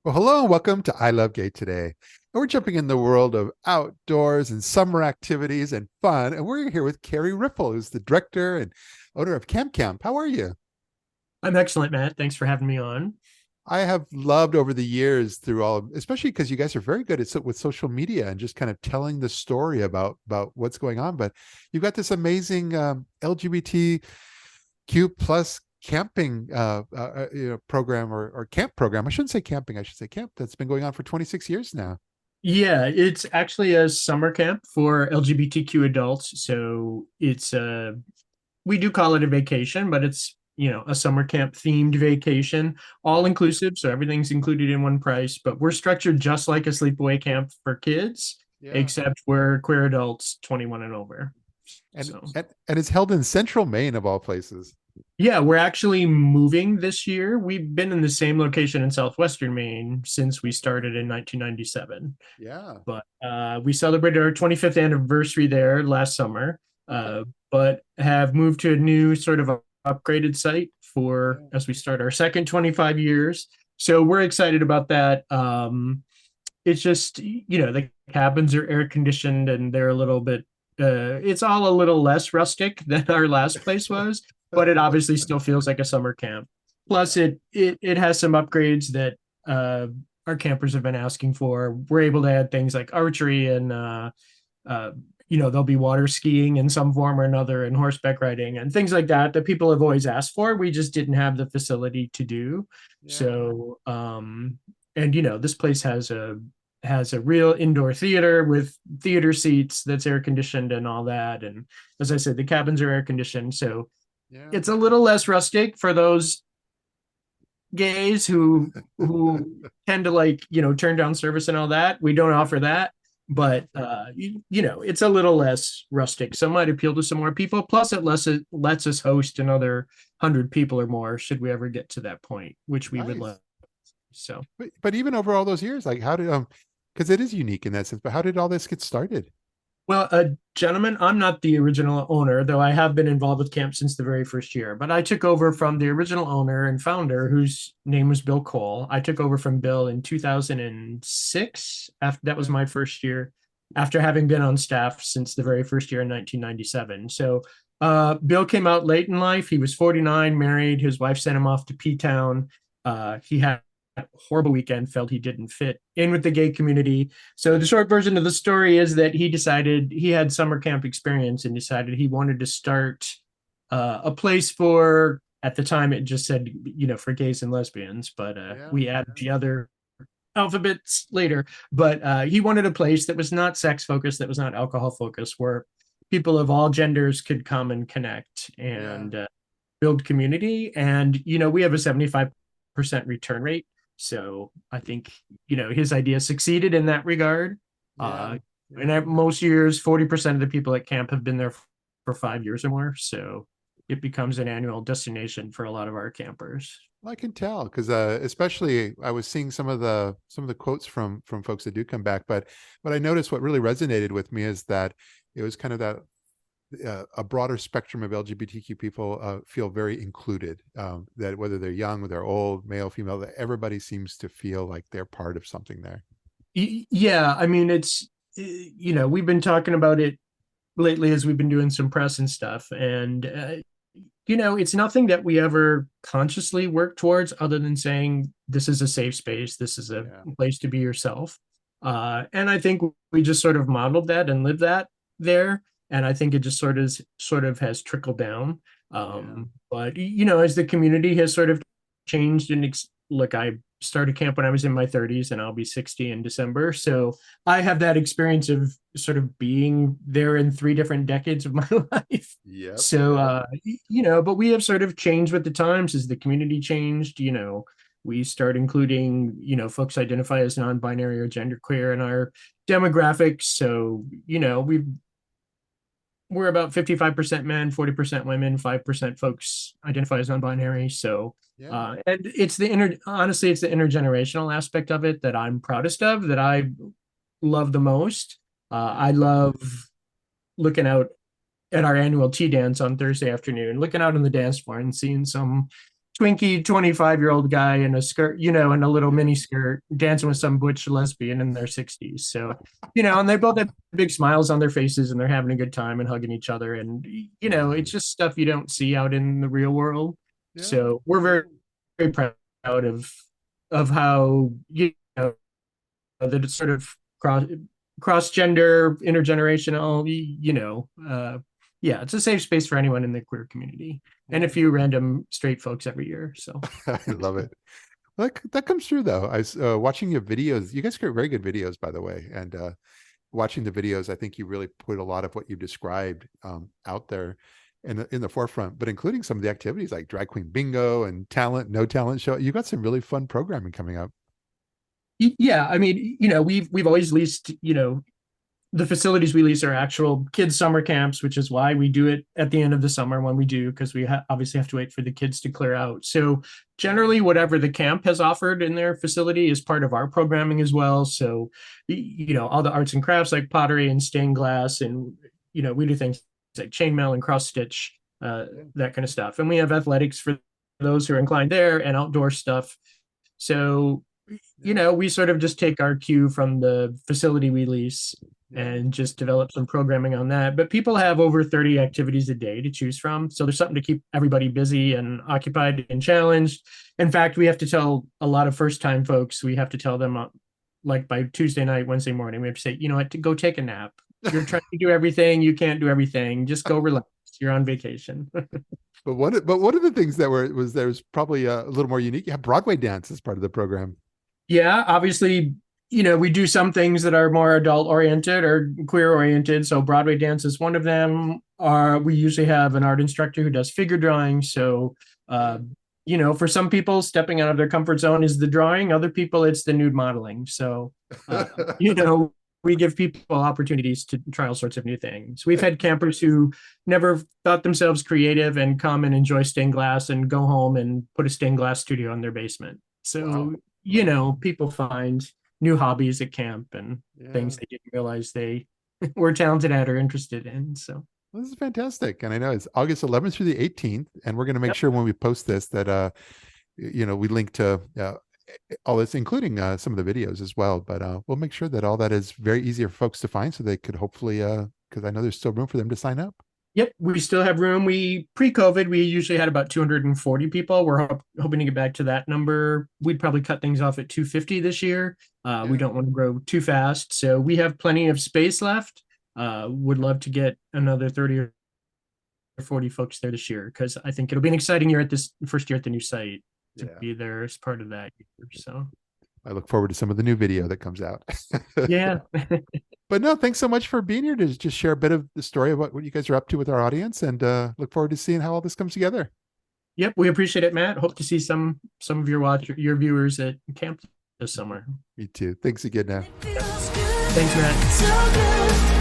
Well, hello and welcome to ILoveGay today. And we're jumping in the world of outdoors and summer activities and fun. And we're here with Carrie Riffle, who's the director and owner of Camp Camp. How are you? I'm excellent, Matt. Thanks for having me on. I have loved over the years through all, especially because you guys are very good at with social media and just kind of telling the story about what's going on. But you've got this amazing LGBTQ plus camping program or camp program. I shouldn't say camping. I should say camp that's been going on for 26 years now. Yeah, it's actually a summer camp for LGBTQ adults. So we do call it a vacation, but it's, a summer camp themed vacation, all inclusive. So everything's included in one price, but we're structured just like a sleepaway camp for kids, Yeah. except we're queer adults 21 and over. and So. and it's held in central Maine of all places. Yeah, we're actually moving this year. We've been in the same location in southwestern Maine since we started in 1997. Yeah. But we celebrated our 25th anniversary there last summer, Okay. but have moved to a new sort of upgraded site for Yeah. as we start our second 25 years. So we're excited about that. It's just, the cabins are air conditioned and they're a little bit, it's all a little less rustic than our last place was, but it obviously still feels like a summer camp. Plus, Yeah. it has some upgrades that our campers have been asking for. We're able to add things like archery and uh, there'll be water skiing in some form or another and horseback riding and things like that that people have always asked for. We just didn't have the facility to do. Yeah. So, and this place has a real indoor theater with theater seats that's air conditioned and all that. And as I said, the cabins are air conditioned, so Yeah. it's a little less rustic for those gays who tend to like turn down service and all that. We don't offer that, Yeah. but it's a little less rustic, so it might appeal to some more people. Plus it lets us host another 100 people or more should we ever get to that point, which we would love. Nice. So. But even over all those years, like how did because it is unique in that sense, but how did all this get started? Well, gentlemen, I'm not the original owner, though I have been involved with camp since the very first year. But I took over from the original owner and founder, whose name was Bill Cole. I took over from Bill in 2006. After that was Okay. my first year, after having been on staff since the very first year in 1997. So Bill came out late in life. He was 49, married. His wife sent him off to P Town. He had a horrible weekend, felt he didn't fit in with the gay community. So the Yeah. short version of the story is that he decided he had summer camp experience and decided he wanted to start a place for, at the time it just said, for gays and lesbians, but Yeah. we added the other alphabets later. But he wanted a place that was not sex focused, that was not alcohol focused, where people of all genders could come and connect Yeah. and build community. And, we have a 75% return rate. So I think, his idea succeeded in that regard. Yeah. And Yeah. at most years, 40% of the people at camp have been there for 5 years or more. So it becomes an annual destination for a lot of our campers. Well, I can tell because especially I was seeing some of the quotes from folks that do come back, but what I noticed what really resonated with me is that it was kind of that a broader spectrum of LGBTQ people feel very included. That whether they're young, whether they're old, male, female, that everybody seems to feel like they're part of something there. Yeah, I mean, we've been talking about it lately as we've been doing some press and stuff. And, it's nothing that we ever consciously work towards other than saying this is a safe space, this is a Yeah. place to be yourself. And I think we just sort of modeled that and lived that there. And I think it just sort of has trickled down. Yeah. But as the community has sort of changed and look, I started camp when I was in my 30s and I'll be 60 in December. So I have that experience of sort of being there in three different decades of my life. Yep. So, Yep. but we have sort of changed with the times as the community changed. We start including, folks identify as non-binary or genderqueer in our demographics. So, we're about 55% men, 40% women, 5% folks identify as non-binary. So, Yeah. and honestly, it's the intergenerational aspect of it that I'm proudest of, that I love the most. Yeah. I love looking out at our annual tea dance on Thursday afternoon, looking out on the dance floor and seeing some twinky 25-year-old guy in a skirt, in a little mini skirt, dancing with some butch lesbian in their 60s. So, and they both have big smiles on their faces and they're having a good time and hugging each other. And, it's just stuff you don't see out in the real world. Yeah. So we're very, very proud of how, that it's sort of cross gender, intergenerational, yeah, it's a safe space for anyone in the queer community and a few random straight folks every year. So I love it. That comes through though. I was watching your videos. You guys create very good videos, by the way. And watching the videos, I think you really put a lot of what you described out there in the forefront, but including some of the activities like drag queen bingo and no talent show. You got some really fun programming coming up. Yeah, I mean, we've always leased, the facilities we lease are actual kids summer camps, which is why we do it at the end of the summer when we do, because we obviously have to wait for the kids to clear out. So generally, whatever the camp has offered in their facility is part of our programming as well. So, all the arts and crafts like pottery and stained glass, and we do things like chainmail and cross stitch, that kind of stuff. And we have athletics for those who are inclined there, and outdoor stuff. So, we sort of just take our cue from the facility we lease and just develop some programming on that. But people have over 30 activities a day to choose from. So there's something to keep everybody busy and occupied and challenged. In fact, we have to tell a lot of first-time folks, we have to tell them like by Tuesday night, Wednesday morning, we have to say, you know what, to go take a nap. You're trying to do everything. You can't do everything. Just go relax. You're on vacation. But one of the things that was probably a little more unique. You have Broadway dance as part of the program. Yeah, obviously, we do some things that are more adult oriented or queer oriented. So Broadway dance is one of them. We usually have an art instructor who does figure drawing. So, for some people, stepping out of their comfort zone is the drawing. Other people, it's the nude modeling. So, we give people opportunities to try all sorts of new things. We've had campers who never thought themselves creative and come and enjoy stained glass and go home and put a stained glass studio in their basement. So, wow. People find new hobbies at camp and things they didn't realize they were talented at or interested in. So this is fantastic. And I know it's August 11th through the 18th. And we're going to make sure when we post this that, we link to all this, including some of the videos as well. But we'll make sure that all that is very easy for folks to find so they could hopefully, because I know there's still room for them to sign up. Yep, we still have room. Pre-COVID, we usually had about 240 people. We're hoping to get back to that number. We'd probably cut things off at 250 this year. We don't want to grow too fast. So we have plenty of space left. Would love to get another 30 or 40 folks there this year, because I think it'll be an exciting year at this first year at the new site to be there as part of that year. So I look forward to some of the new video that comes out. Yeah. But no, thanks so much for being here to just share a bit of the story about what you guys are up to with our audience, and look forward to seeing how all this comes together. Yep, we appreciate it, Matt. Hope to see some of your viewers at camp this summer. Me too. Thanks again, Matt. Thanks, Matt. So good.